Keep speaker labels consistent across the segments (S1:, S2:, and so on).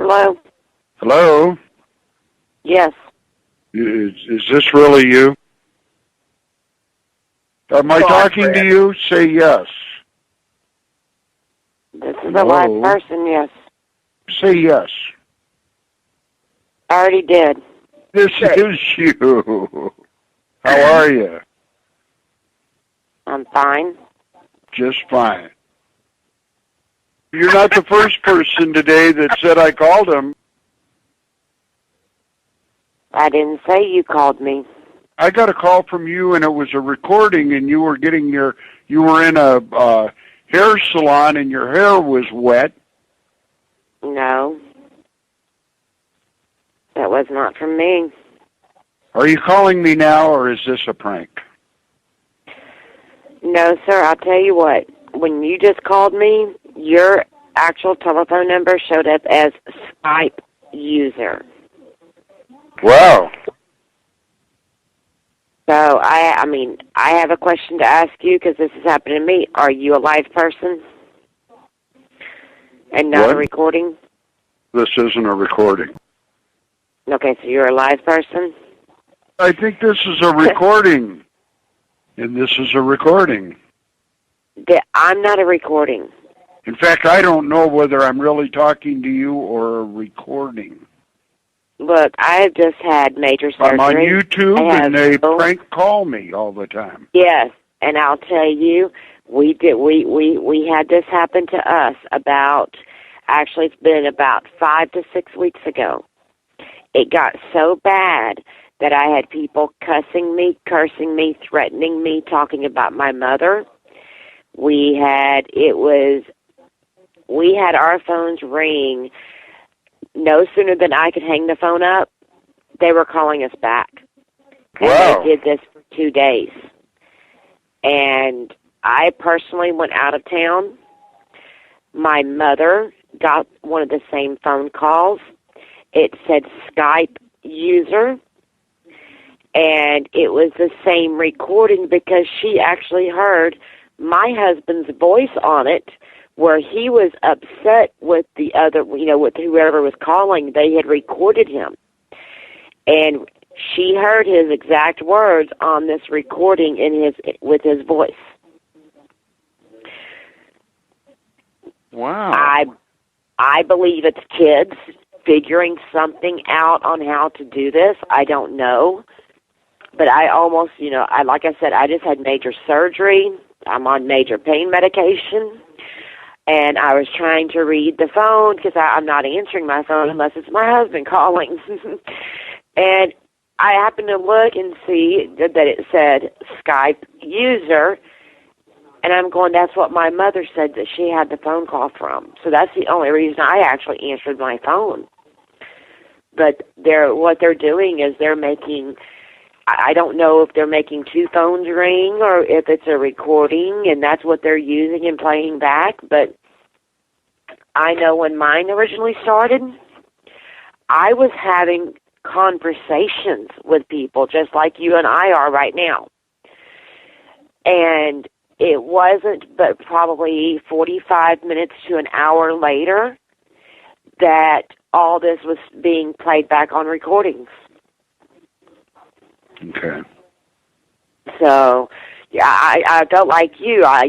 S1: Hello?
S2: Hello?
S1: Yes.
S2: Is this really you? Am I talking to you? Say yes.
S1: This is a live person, yes.
S2: Say yes.
S1: I already did.
S2: This is you. How are you?
S1: I'm fine.
S2: Just fine. You're not the first person today that said I called him.
S1: I didn't say you called me.
S2: I got a call from you, and it was a recording, and you were in a hair salon, and your hair was wet.
S1: No. That was not from me.
S2: Are you calling me now, or is this a prank?
S1: No, sir. I'll tell you what. When you just called me, your actual telephone number showed up as Skype user.
S2: Wow.
S1: So, I have a question to ask you because this has happened to me. Are you a live person? And not
S2: What?
S1: a recording?
S2: This isn't a recording.
S1: Okay, so you're a live person?
S2: I think this is a recording. And this is a recording.
S1: I'm not a recording.
S2: In fact, I don't know whether I'm really talking to you or a recording.
S1: Look, I have just had major surgery.
S2: I'm on YouTube, and they prank call me all the time.
S1: Yes, and I'll tell you, we had this happen to us actually it's been about 5 to 6 weeks ago. It got so bad that I had people cussing me, cursing me, threatening me, talking about my mother. We had our phones ring. No sooner than I could hang the phone up, they were calling us back.
S2: Wow.
S1: And they did this for 2 days. And I personally went out of town. My mother got one of the same phone calls. It said Skype user. And it was the same recording because she actually heard my husband's voice on it, where he was upset with the other, with whoever was calling. They had recorded him. And she heard his exact words on this recording with his voice.
S2: Wow.
S1: I believe it's kids figuring something out on how to do this. I don't know. But I almost, like I said, I just had major surgery. I'm on major pain medication. And I was trying to read the phone because I'm not answering my phone unless it's my husband calling. And I happened to look and see that it said Skype user. And I'm going, that's what my mother said that she had the phone call from. So that's the only reason I actually answered my phone. But what they're doing is they're making, I don't know if they're making two phones ring or if it's a recording, and that's what they're using and playing back. But I know when mine originally started, I was having conversations with people just like you and I are right now. And it wasn't but probably 45 minutes to an hour later that all this was being played back on recordings.
S2: Okay.
S1: So, yeah, I felt like you. I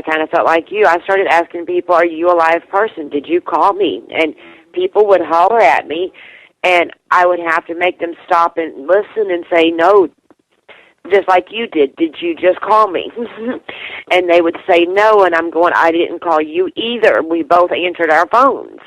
S1: kind of felt like you. I started asking people, "Are you a live person? Did you call me?" And people would holler at me, and I would have to make them stop and listen and say, "No," just like you did. "Did you just call me?" And they would say no, and I'm going, "I didn't call you either. We both answered our phones."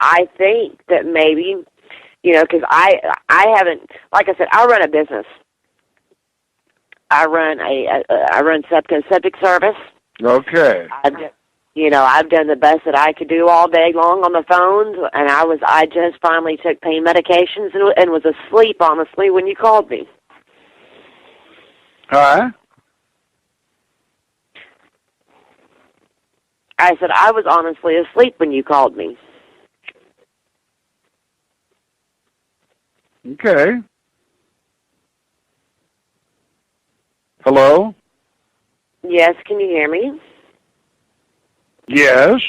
S1: I think that maybe, because I haven't, like I said, I run a business. I run septic service.
S2: Okay.
S1: I've done the best that I could do all day long on the phones, and I just finally took pain medications and was asleep, honestly, when you called me.
S2: Huh?
S1: I said I was honestly asleep when you called me.
S2: Okay. Hello?
S1: Yes, can you hear me?
S2: Yes.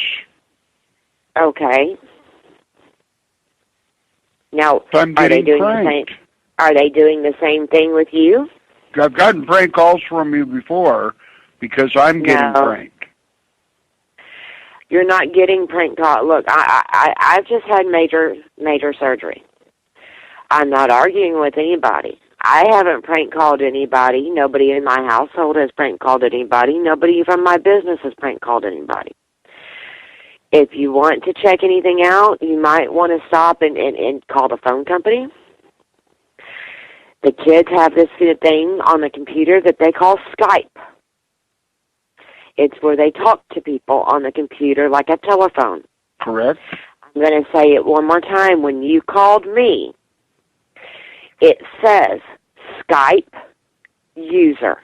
S1: Okay. Now,
S2: I'm
S1: are they
S2: getting
S1: doing
S2: pranked.
S1: the same? Are they doing the same thing with you?
S2: I've gotten prank calls from you before because I'm getting
S1: No.
S2: pranked.
S1: You're not getting prank call. Look, I've just had major surgery. I'm not arguing with anybody. I haven't prank called anybody. Nobody in my household has prank called anybody. Nobody from my business has prank called anybody. If you want to check anything out, you might want to stop and call the phone company. The kids have this thing on the computer that they call Skype. It's where they talk to people on the computer like a telephone.
S2: Correct.
S1: I'm going to say it one more time. When you called me, it says Skype user.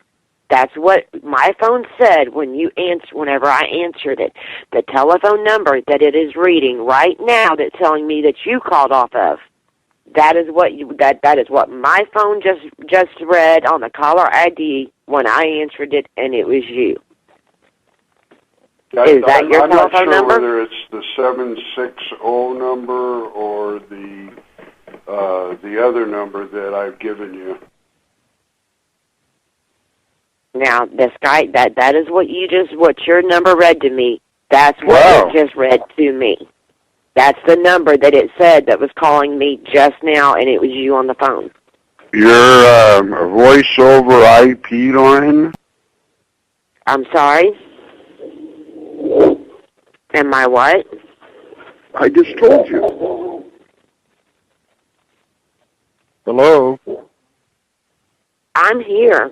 S1: That's what my phone said whenever I answered it. The telephone number that it is reading right now that's telling me that you called off of. That is what that is what my phone just read on the caller ID when I answered it, and it was you. Is that your
S3: I'm
S1: telephone
S3: not sure
S1: number?
S3: whether it's the 760 number or the other number that I've given you.
S1: Now, the Skype that is what your number read to me. That's what
S2: Wow.
S1: it just read to me. That's the number that it said that was calling me just now, and it was you on the phone.
S2: Your voice over IP line?
S1: I'm sorry? Am I what?
S2: I just told you. Hello?
S1: I'm here.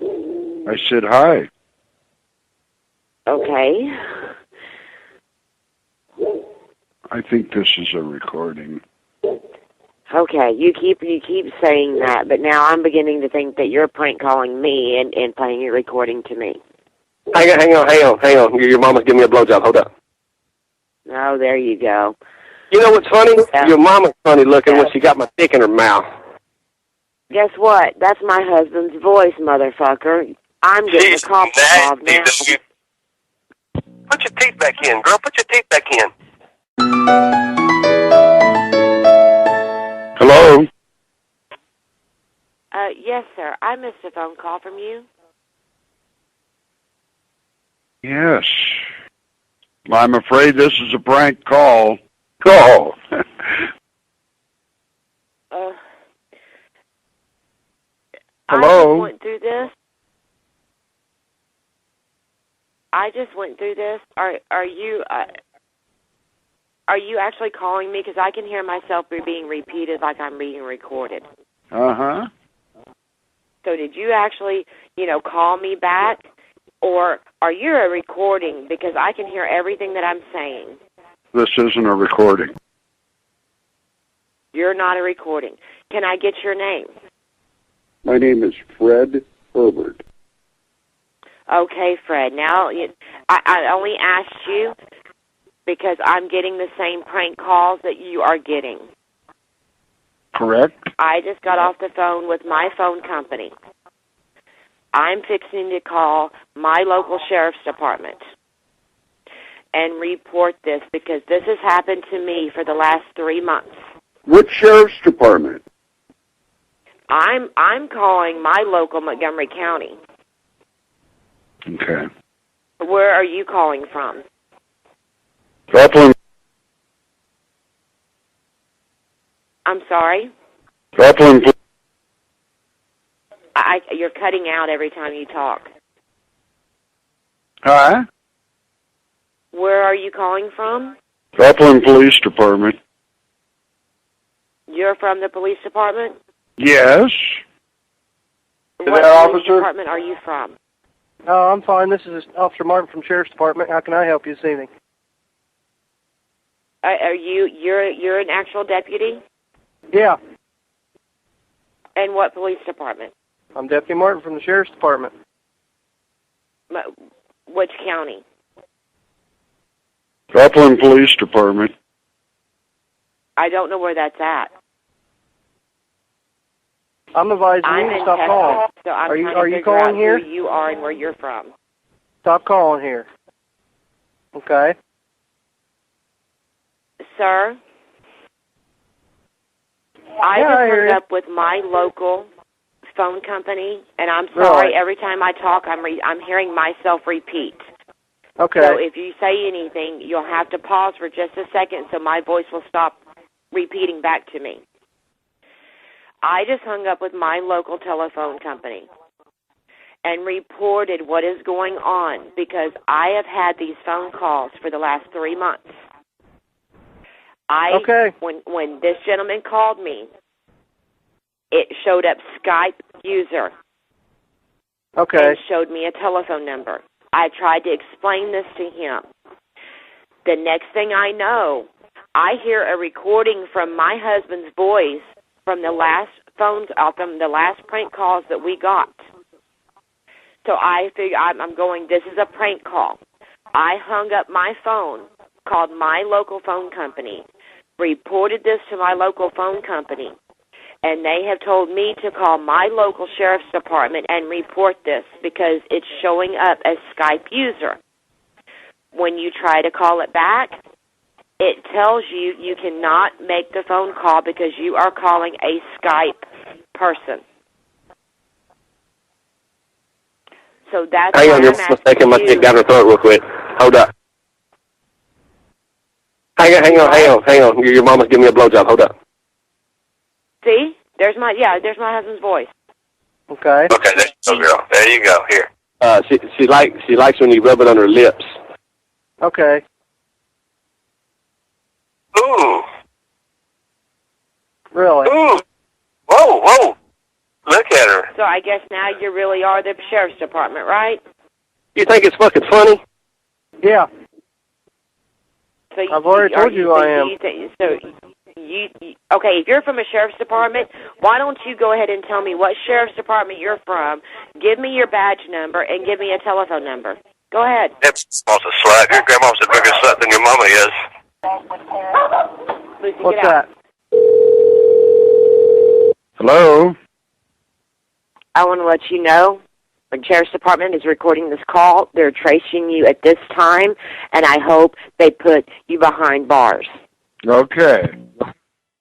S2: I said hi.
S1: Okay.
S2: I think this is a recording.
S1: Okay, you keep saying that, but now I'm beginning to think that you're prank calling me and playing a recording to me.
S4: Hang on. Your mama's giving me a blowjob. Hold up.
S1: Oh, there you go.
S4: You know what's funny?
S1: Yeah.
S4: Your mama's funny looking
S1: Yeah.
S4: when she got my dick in her mouth.
S1: Guess what? That's my husband's voice, motherfucker. I'm getting the cops involved now.
S4: Put your teeth back in, girl. Put your teeth back in.
S2: Hello?
S1: Yes, sir. I missed a phone call from you.
S2: Yes. I'm afraid this is a prank call.
S4: Go.
S2: Hello?
S1: I just went through this. Are you actually calling me? Because I can hear myself being repeated like I'm being recorded.
S2: Uh-huh.
S1: So did you actually, call me back? Or are you a recording? Because I can hear everything that I'm saying.
S2: This isn't a recording.
S1: You're not a recording. Can I get your name?
S2: My name is Fred Herbert.
S1: Okay, Fred. Now, I only asked you because I'm getting the same prank calls that you are getting.
S2: Correct?
S1: I just got off the phone with my phone company. I'm fixing to call my local sheriff's department and report this because this has happened to me for the last 3 months.
S2: Which sheriff's department?
S1: I'm calling my local Montgomery County.
S2: Okay.
S1: Where are you calling from?
S2: Upland.
S1: I'm sorry?
S2: Upland.
S1: You're cutting out every time you talk.
S2: Huh?
S1: Where are you calling from?
S2: Upland Police Department.
S1: You're from the police department?
S2: Yes.
S1: What
S3: that
S1: police
S3: officer?
S1: department are you from?
S5: Oh, I'm fine. This is Officer Martin from Sheriff's Department. How can I help you this evening?
S1: You're an actual deputy?
S5: Yeah,
S1: And what police department?
S5: I'm Deputy Martin from the Sheriff's Department.
S1: Which county?
S2: Upland Police Department.
S1: I don't know where that's at.
S5: I'm advising
S1: I'm
S5: you to
S1: in
S5: stop
S1: Texas,
S5: calling.
S1: so I'm
S5: Are you-
S1: trying
S5: are
S1: to
S5: you
S1: figure
S5: calling
S1: out
S5: here?
S1: who you are and where you're from.
S5: Stop calling here. Okay.
S1: Sir? I
S5: Yeah,
S1: just
S5: I hear
S1: hung
S5: you.
S1: up with my local phone company, and I'm sorry.
S5: Really?
S1: Every time I talk, I'm hearing myself repeat.
S5: Okay.
S1: So if you say anything, you'll have to pause for just a second so my voice will stop repeating back to me. I just hung up with my local telephone company and reported what is going on because I have had these phone calls for the last 3 months.
S5: Okay.
S1: When this gentleman called me, it showed up Skype user.
S5: Okay.
S1: And showed me a telephone number. I tried to explain this to him. The next thing I know, I hear a recording from my husband's voice from the last from the last prank calls that we got. So I figure I'm going, this is a prank call. I hung up my phone, called my local phone company, reported this to my local phone company, and they have told me to call my local sheriff's department and report this because it's showing up as Skype user. When you try to call it back, it tells you you cannot make the phone call because you are calling a Skype person. So that's
S4: Hang
S1: why
S4: on, you're
S1: I'm
S4: mistaken. My
S1: asking
S4: kid
S1: you.
S4: got her throat real quick. Hold up. Hang on. Your mama's giving me a blowjob. Hold up.
S1: See? There's my husband's voice.
S5: Okay.
S4: Okay, there you go, girl. There you go. Here. She likes when you rub it on her lips.
S5: Okay.
S4: Ooh.
S5: Really?
S4: Ooh. Whoa. Look at her.
S1: So I guess now you really are the sheriff's department, right?
S4: You think it's fucking funny?
S5: Yeah.
S1: So
S5: I've already told you I am.
S1: Okay, if you're from a sheriff's department, why don't you go ahead and tell me what sheriff's department you're from, give me your badge number, and give me a telephone number. Go ahead.
S4: That's supposed to slap. Your grandma's a bigger slut than your mama is.
S1: Lucy,
S5: What's
S1: get out.
S5: that?
S2: Hello?
S1: I want to let you know the sheriff's department is recording this call. They're tracing you at this time, and I hope they put you behind bars.
S2: Okay.